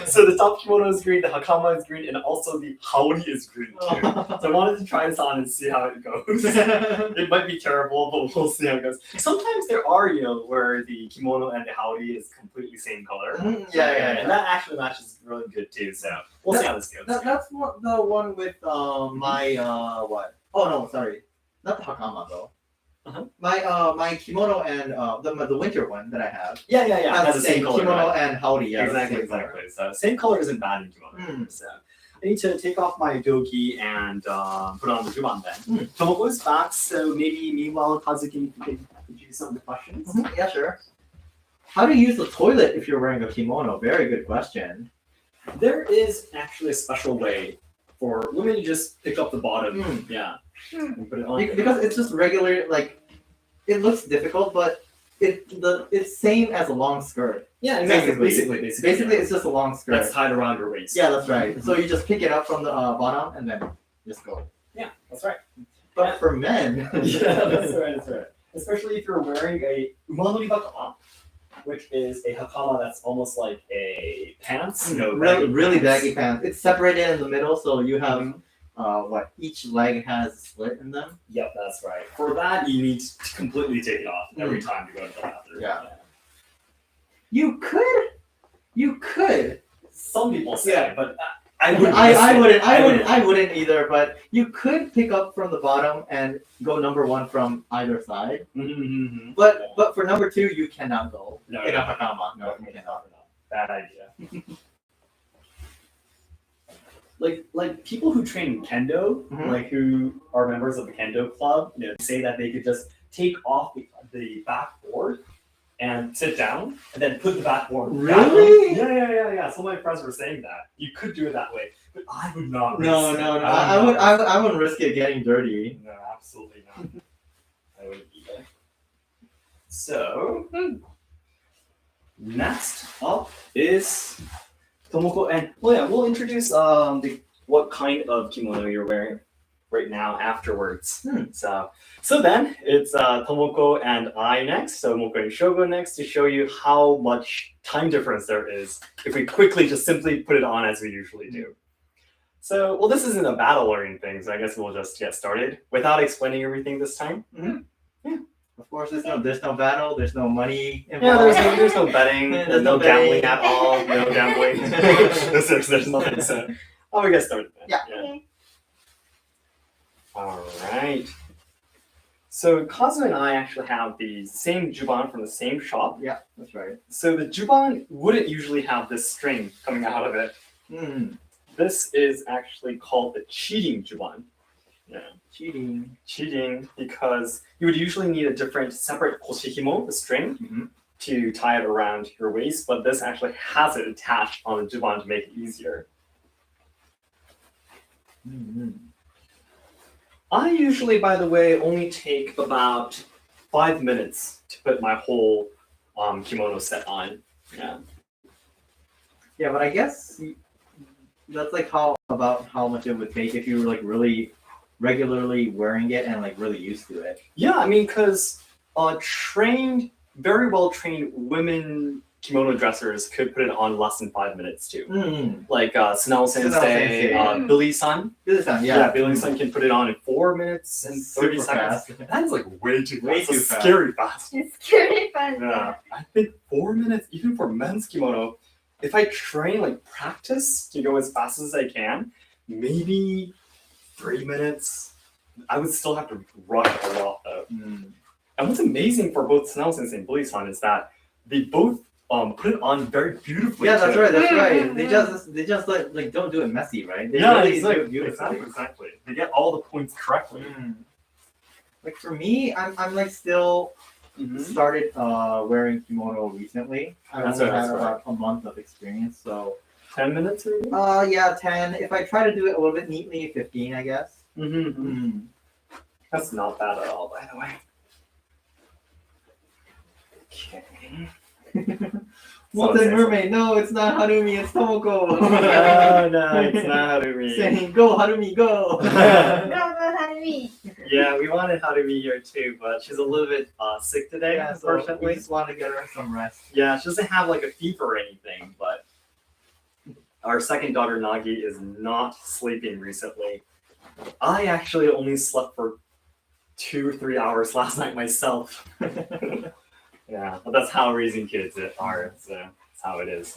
So the top kimono is green, the hakama is green, and also the haori is green too. So I wanted to try this on and see how it goes. It might be terrible, but we'll see how it goes. Sometimes there are, where the kimono and the haori is completely same color. Yeah. And that actually matches really good too. So we'll see how this goes. That's the one with my what? Oh no, sorry, not the hakama though. Uh-huh. My kimono and the winter one that I have. Yeah. Has the same color. kimono Right? and haori. Yeah, Exactly. So same color isn't bad in kimono. So I need to take off my doki and put on the juban then. Tomoko is back, so maybe meanwhile Kazuki could give you some of the questions. Yeah, sure. How to use the toilet if you're wearing a kimono? Very good question. There is actually a special way for women to just pick up the bottom, and put it on. Because it's just regular, like it looks difficult, but it's same as a long skirt. Yeah, exactly. Basically, it's just a long skirt. that's tied around your waist. Yeah, that's right. So you just pick it up from the bottom and then just go. Yeah, that's right. But for men, Yeah, that's right. Especially if you're wearing a umanori bakama, which is a hakama that's almost like a pants. really baggy pants. It's separated in the middle, so you have each leg has a split in them. Yep, that's right. For that, you need to completely take it off every time you go to the bathroom. Yeah. You could. Some people say, Yeah. but I wouldn't either. But you could pick up from the bottom and go number one from either side. Mm-hmm. But for number two, you cannot go No, in no, a hakama. No, you cannot. bad idea. like people who train kendo, like who are members of the kendo club, say that they could just take off the backboard and sit down and then put the backboard back on. Really? Yeah. Some of my friends were saying that you could do it that way, but I would not. No. I wouldn't risk it getting dirty. No, absolutely not. I wouldn't either. So next up is Tomoko, and we'll introduce what kind of kimono you're wearing right now afterwards. So then it's Tomoko and I next. So Tomoko and Shogo next to show you how much time difference there is if we quickly just simply put it on as we usually do. So, this isn't a battle or anything, so I guess we'll just get started without explaining everything this time. Of course, there's no battle. There's no money Yeah, involved. there's no betting, There's no no gambling betting. at all, no gambling. there's nothing. So, we get started then. Yeah. Okay. All right. So Kazu and I actually have the same juban from the same shop. Yeah, that's right. So the juban wouldn't usually have this string coming out of it. This is actually called the cheating juban. Yeah, cheating because you would usually need a different separate koshihimo, the string, to tie it around your waist, but this actually has it attached on the juban to make it easier. I usually, by the way, only take about 5 minutes to put my whole kimono set on. Yeah, but I guess that's like how much it would take if you were like really regularly wearing it and like really used to it. Yeah, I mean, because very well trained women kimono dressers could put it on less than 5 minutes too. Like Sunao Sensei, Billy-san. Yeah. Billy-san can put it on in 4 minutes and 30 Super seconds. fast. That is like way too Way fast. too It's fast. Scary fast. It's scary fun. Yeah, I think 4 minutes, even for men's kimono, if I train, like practice to go as fast as I can, maybe 3 minutes, I would still have to rush a lot though. And what's amazing for both Selves and Billy-san is that they both put it on very beautifully. Yeah, that's too. right. That's right. Mm. They just like don't do it messy, right? They Yeah, really do exactly. it beautifully. Exactly. They get all the points correctly. Like for me, I'm like still started wearing kimono recently. I That's only right, had that's about a month of experience, so 10 minutes maybe? yeah, 10. If I try to do it a little bit neatly, 15, I guess. That's not bad at all, by the way. Okay. Molten Mermaid, no, it's not Harumi, it's Tomoko. No, it's not Harumi. Saying, go Harumi, go. Go Harumi. Yeah, we wanted Harumi here too, but she's a little bit sick today, Yeah, so unfortunately. we just want to get her some rest. Yeah, she doesn't have like a fever or anything, but our second daughter Nagi is not sleeping recently. I actually only slept for 2 or 3 hours last night myself. Yeah, but that's how raising kids are. So that's how it is.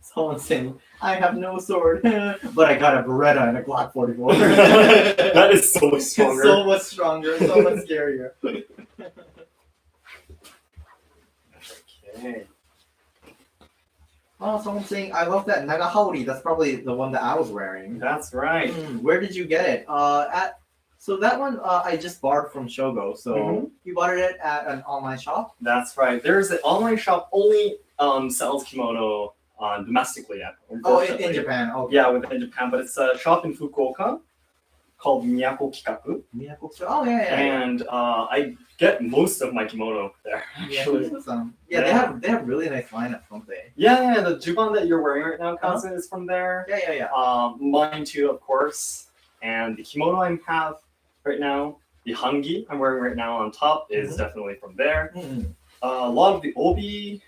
Someone saying, I have no sword, but I got a Beretta and a Glock 44. That is so much stronger. So much stronger, so much scarier. Okay. Oh, someone's saying, I love that Naga Haori. That's probably the one that I was wearing. That's right. Where did you get it? So that one I just borrowed from Shogo. So you bought it at an online shop? That's right. There's an online shop only sells kimono domestically. Oh, in Japan. Oh, Yeah, within Japan, but it's a shop in Fukuoka called Miyako Kikaku, Oh, yeah. and I get most of my kimono there. Actually, Yeah, they have really nice lineups, don't they? yeah, the juban that you're wearing right now, Kazu, is from there. Yeah. Mine too, of course. And the kimono I have right now, the hangi I'm wearing right now on top is definitely from there. A lot of the obi,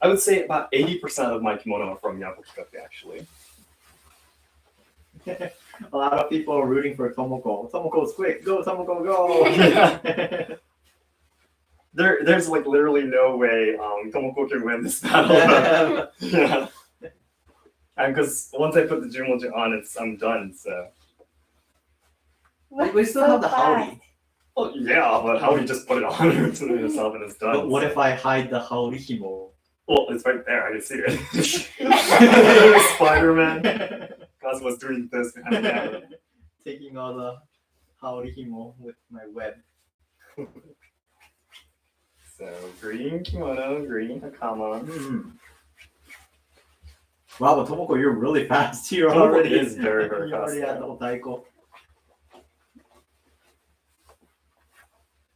I would say about 80% of my kimono are from Miyako Kikaku, actually. A lot of people are rooting for Tomoko. Tomoko's quick. Go, Tomoko, go! Yeah. There's like literally no way Tomoko can win this battle. Yeah. And because once I put the Jumonji on, I'm done. So. We still have the fast. Haori. Oh yeah, but how do you just put it on yourself and it's done? But what if I hide the Haori himo? Well, it's right there. I can see it. Spider-Man. Kazu was doing this behind the camera. Taking all the Haori himo with my web. So green kimono, green hakama. Wow, but Tomoko, you're really fast. You're Tomoko already is very, very you already fast, had the otaiko.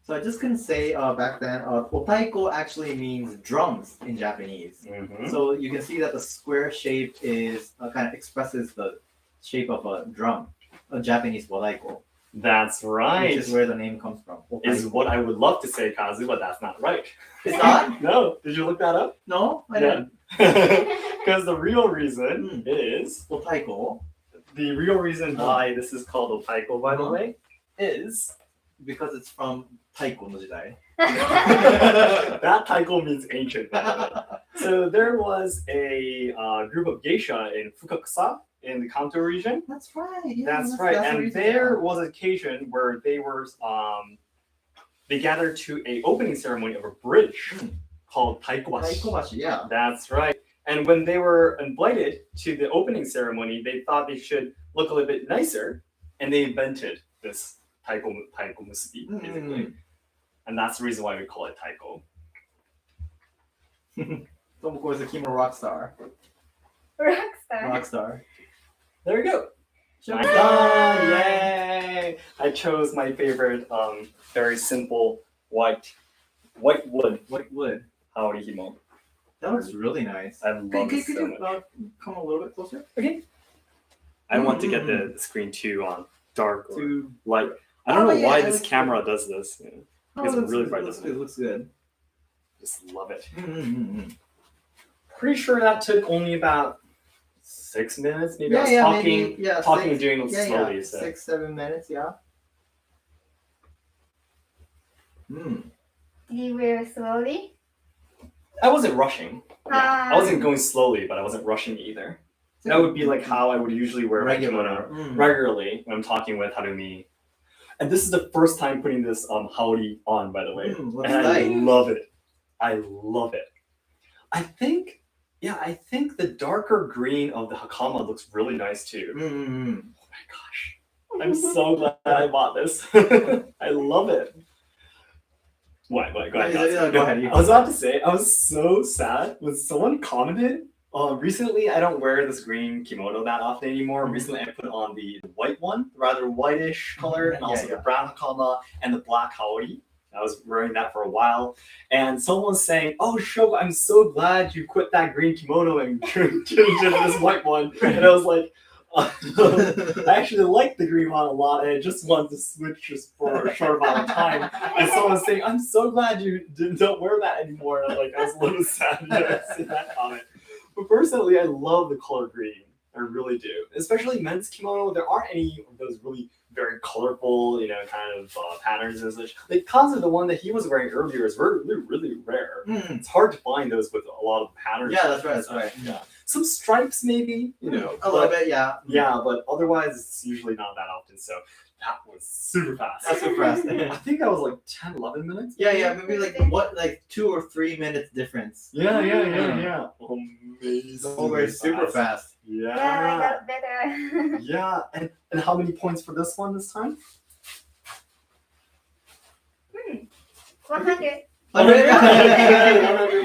So I just couldn't say back then, otaiko actually means drums in Japanese. So you can see that the square shape is kind of expresses the shape of a drum, a Japanese otaiko. That's right. Which is where the name comes from. Is what I would love to say, Kazu, but that's not right. It's not? No. Did you look that up? No, I didn't. Because the real reason is Otaiko. the real reason why this is called otaiko, by the way, is because it's from Taiko no Jidai. that taiko means ancient. By the way. So there was a group of geisha in Fukakusa in the Kanto region. That's right. Yeah, that's right. the And reason. there was an occasion where they were they gathered to a opening ceremony of a bridge called Taikobashi. Taikobashi, yeah. That's right. And when they were invited to the opening ceremony, they thought they should look a little bit nicer, and they invented this taiko musubi, basically. And that's the reason why we call it taiko. Tomoko is a kimono rock star. Rockstar. Rock star. There we go. Sure. I'm done. Yay! I chose my favorite, very simple white wood haori himo. That looks really nice. I love Could it so you much. come a little bit closer? Okay. I want to get the screen too dark or To light. I don't know yeah, why it this looks camera good. does this. Yeah. Oh, It's looks really good, bright, looks doesn't good. it? Looks good. Just love it. Pretty sure that took only about 6 minutes. Maybe I was talking and doing it slowly. So. 6-7 minutes. Yeah. You were slowly. I wasn't rushing. Yeah. I wasn't Um, going slowly, but I wasn't rushing either. That would be like how I would usually wear my kimono regularly when I'm talking with Harumi. And this is the first time putting this haori on, by the way. And I love it. I love it. I think the darker green of the hakama looks really nice too. Mm-hmm. Oh my gosh. I'm so glad I bought this. I love it. What? Go ahead. Go ahead. I was about to say, I was so sad when someone commented. Recently, I don't wear this green kimono that often anymore. Recently, I put on the white one, rather whitish color, and also the brown hakama and the black haori. I was wearing that for a while, and someone was saying, "Oh, Shogo, I'm so glad you quit that green kimono and changed to this white one." And I was like, I actually like the green one a lot, and I just wanted to switch just for a short amount of time. And someone was saying, "I'm so glad you don't wear that anymore." And I was a little sad to see that comment. But personally, I love the color green. I really do. Especially men's kimono. There aren't any of those really very colorful, kind of patterns and such. Like Kazu, the one that he was wearing earlier, is really, really rare. It's hard to find those with a lot of patterns. Yeah, that's right. Yeah. Some stripes, maybe, a little bit, yeah. Yeah, but otherwise, it's usually not that often. So that was super fast. That's super fast. I think that was like 10, 11 minutes. Yeah, maybe like 2 or 3 minutes difference. Yeah. Amazing. Over super fast. Yeah. I got better. Yeah, and how many points for this one this time? 100. 100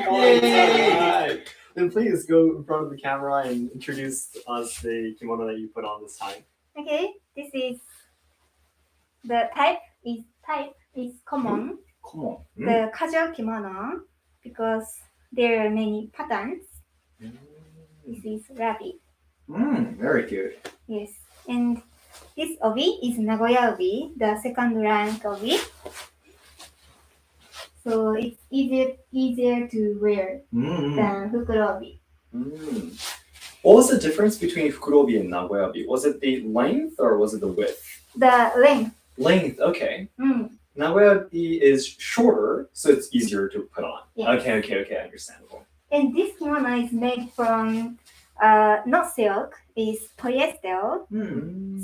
points. Yay. Alright. Then please go in front of the camera and introduce us the kimono that you put on this time. Okay, this is the type is common. Come on. The casual kimono, because there are many patterns. This is rabbit. Very cute. Yes, and this obi is Nagoya obi, the second rank obi. So it's easier to wear than fukuro obi. What was the difference between fukurobi and nagoya-obi? Was it the length or was it the width? The length. Length, okay. Nagoya-obi is shorter, so it's easier to put on. Yes. Okay, understandable. And this kimono is made from not silk, it's polyester.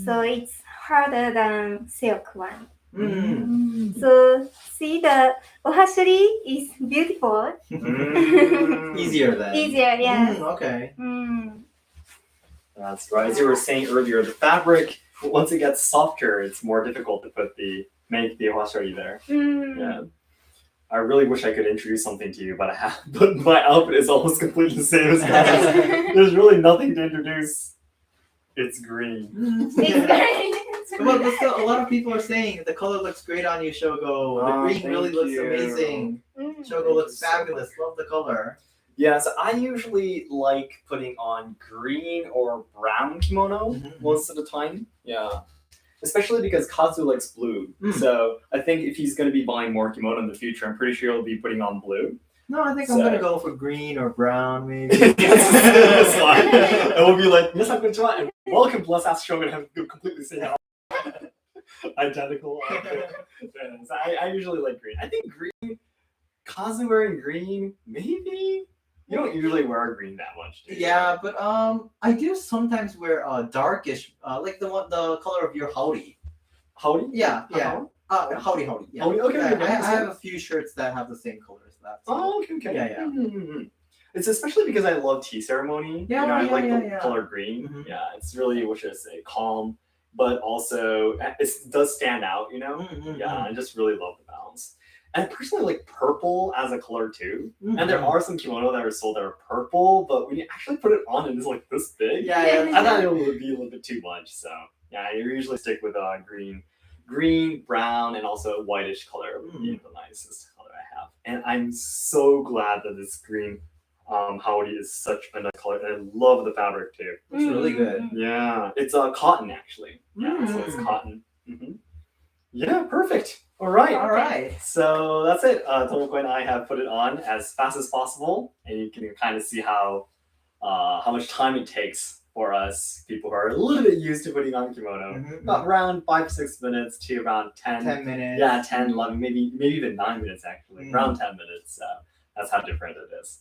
So it's harder than silk one. So see, the ohashiri is beautiful. Easier then. Easier, yes. Okay. That's right. As you were saying earlier, the fabric, once it gets softer, it's more difficult to make the ohashiri there. Yeah. I really wish I could introduce something to you, but but my outfit is almost completely the same as Kazu's. There's really nothing to introduce. It's green. It's great. But still, a lot of people are saying the color looks great on you, Shogo. The green really looks amazing. Shogo looks fabulous. Love the color. Yeah, so I usually like putting on green or brown kimono most of the time. Yeah. Especially because Kazu likes blue. So I think if he's going to be buying more kimono in the future, I'm pretty sure he'll be putting on blue. No, I think I'm going to go for green or brown, maybe. That's fine. And we'll be like, "Minasan konnichiwa," and welcome to Let's Ask Shogo, and have completely same identical outfit. So I usually like green. I think green, Kazu wearing green, maybe? You don't usually wear green that much, do you? Yeah, but I do sometimes wear darkish, like the color of your haori. Haori? Yeah. Haori. Yeah. Haori? Okay. I have a few shirts that have the same color as that. So. Oh, okay. Yeah. It's especially because I love tea ceremony. I like the color green. Yeah, it's really, what should I say, calm, but also it does stand out, Yeah, I just really love the balance. And I personally like purple as a color too. And there are some kimono that are sold that are purple, but when you actually put it on and it's like this big, I thought it would be a little bit too much. So yeah, I usually stick with green, brown, and also whitish color would be the nicest color I have. And I'm so glad that this green haori is such a nice color. And I love the fabric too. It's really good. Yeah, it's cotton actually. Yeah, so it's cotton. Yeah, perfect. All right. So that's it. Tomoko and I have put it on as fast as possible, and you can kind of see how much time it takes for us people who are a little bit used to putting on kimono. About around 5-6 minutes to around 10 minutes. Yeah, 10, 11, maybe even 9 minutes actually. Around 10 minutes. So that's how different it is.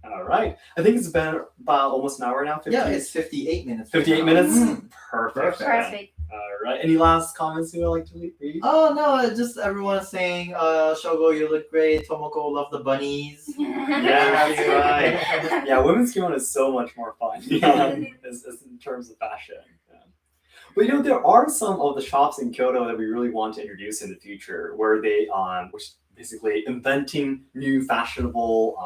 All right. I think it's been about almost an hour now. 50? Yeah, it's 58 minutes. 58 minutes? Perfect. All right. Any last comments you would like to read? Oh no, just everyone saying, Shogo, you look great. Tomoko, love the bunnies. Yeah, that's right. Yeah, women's kimono is so much more fun as in terms of fashion. Yeah. But there are some of the shops in Kyoto that we really want to introduce in the future, where they which basically inventing new fashionable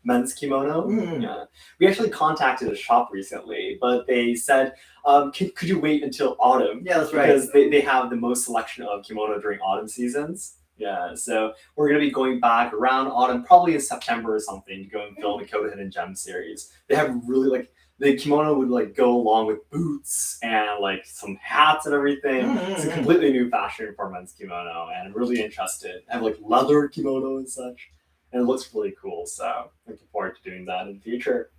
men's kimono. Yeah. We actually contacted a shop recently, but they said, could you wait until autumn? Yeah, that's right. Because they have the most selection of kimono during autumn seasons. Yeah, so we're going to be going back around autumn, probably in September or something, to go and film the Kyoto Hidden Gem series. They have really the kimono would go along with boots and some hats and everything. It's a completely new fashion for men's kimono, and I'm really interested. I have leather kimono and such, and it looks really cool. So looking forward to doing that in the future.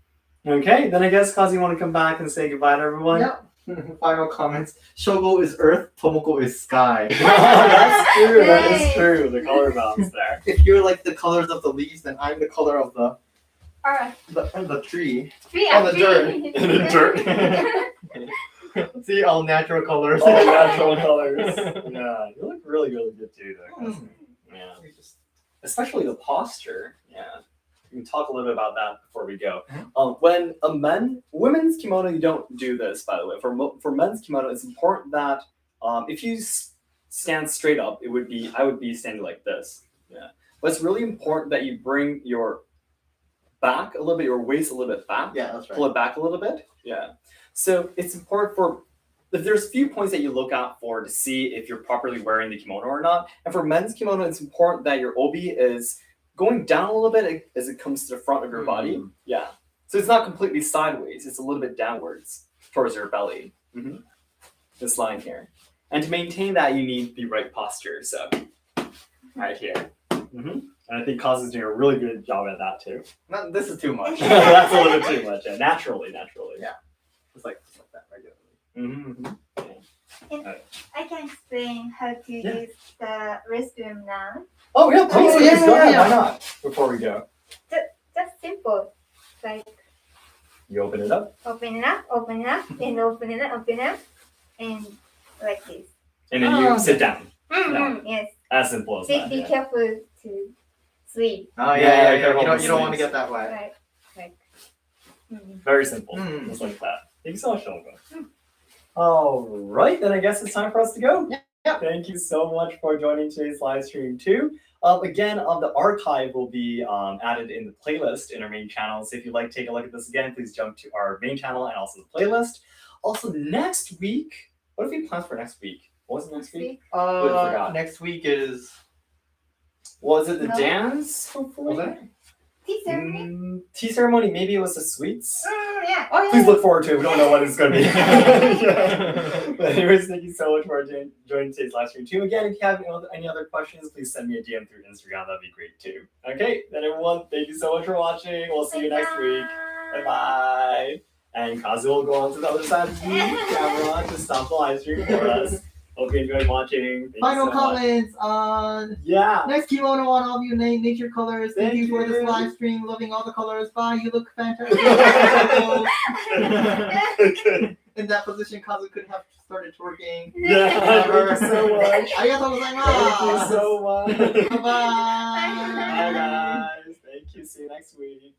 Okay, then I guess Kazu, you want to come back and say goodbye to everyone? Yep. Final comments. Shogo is earth, Tomoko is sky. That's true. That is true. The color balance there. If you're the colors of the leaves, then I'm the color of the tree. The dirt. In the dirt. See, all natural colors. All natural colors. Yeah, you look really, really good too, though. Yeah. Especially the posture. Yeah. We can talk a little bit about that before we go. When women's kimono, you don't do this, by the way. For men's kimono, it's important that if you stand straight up, I would be standing like this. Yeah. But it's really important that you bring your back a little bit, your waist a little bit back. Yeah, that's right. Pull it back a little bit. Yeah. So it's important if there's a few points that you look out for to see if you're properly wearing the kimono or not. And for men's kimono, it's important that your obi is going down a little bit as it comes to the front of your body. Yeah. So it's not completely sideways. It's a little bit downwards towards your belly. This line here. And to maintain that, you need the right posture. So right here. And I think Kazu is doing a really good job at that too. No, this is too much. That's a little bit too much. Yeah. Naturally. Yeah. Just like that regularly. I can explain how to use the restroom now. Oh yeah, please. Oh, yeah, Go ahead. yeah. Why not? Before we go. Just simple. You open it up. Open it up, and open it up, and like this. And then you sit down. Yes. As simple as that. Be careful to sleep. Oh yeah. careful You don't want to get that wet. Right. Very simple. Just like that. Thank you so much, Shogo. All right, then I guess it's time for us to go. Yeah. Thank you so much for joining today's live stream too. Again, the archive will be added in the playlist in our main channel. So if you'd like to take a look at this again, please jump to our main channel and also the playlist. Also, next week, what have we planned for next week? What was it next week? Forgot. Next week is. Was it the dance? Hopefully. Was it? Tea ceremony? Tea ceremony. Maybe it was the sweets. Yeah. Please look forward to it. We don't know what it's going to be. But anyways, thank you so much for joining today's live stream too. Again, if you have any other questions, please send me a DM through Instagram. That'd be great too. Okay, then everyone, thank you so much for watching. We'll see you next week. Bye-bye. And Kazu will go on to the other side of the camera to stop the live stream for us. Hope you enjoyed watching. Thank Final you so much. comments on Nice kimono on all of you. Nature colors. Thank you for this you. live stream. Loving all the colors. Bye. You look fantastic. In that position, Kazu could have started twerking. Yeah, thank you so much. Arigatou Thank you gozaimasu. so much. Bye bye. Bye guys. Thank you. See you next week.